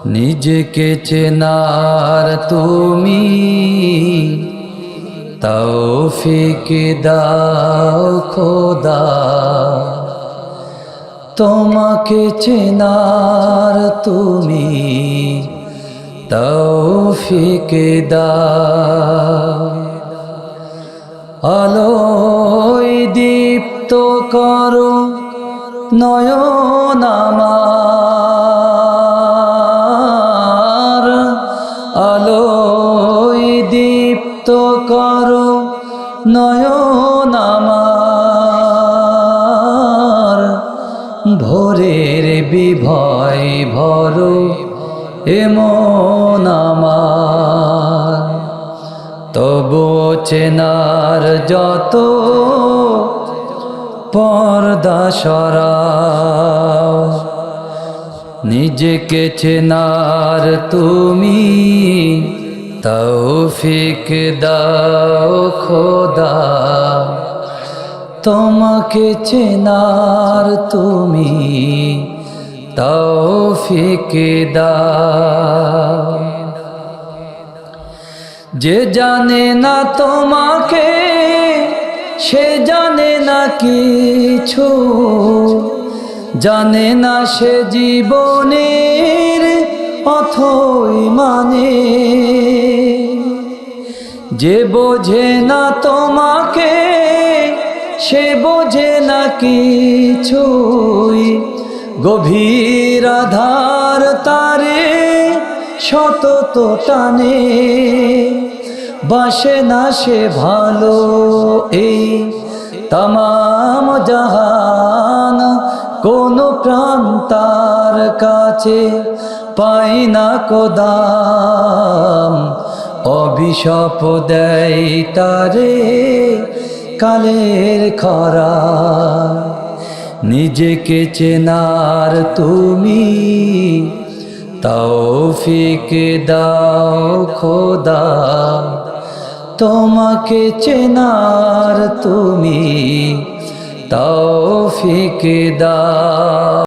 নিজেকে চেনার তুমি তৌফিক দাও খোদা, তোমাকে চেনার তুমি তৌফিক দাও। আলোয় দীপ্ত করো নয়ন আমার, আলোয় দীপ্ত করো নয়ন আমার, ভোরের বিভয় ভরো এমন আমার। তবু চেনার যত পর্দা সরাও, নিজেকে চেনার তুমি তৌফিক দাও খোদা, তোমাকে চেনার তুমি তৌফিক দাও। যে জানে না তোমাকে সে জানে না কিছু, জানে না সে জীবনের অথই মানে। যে বোঝে না তোমাকে সে বোঝে না কিছুই, গভীর আধার তারে সতত টানে। বাসে না সে ভালো এই তামাম জাহান, কোন প্রাণ তার কাছে পায় না কোদাম। অভিশাপ দেয় তারে কালের খরা, নিজেকে চেনার তুমি তৌফিক দাও খোদা, তোমাকে চেনার তুমি তৌফিক দাও।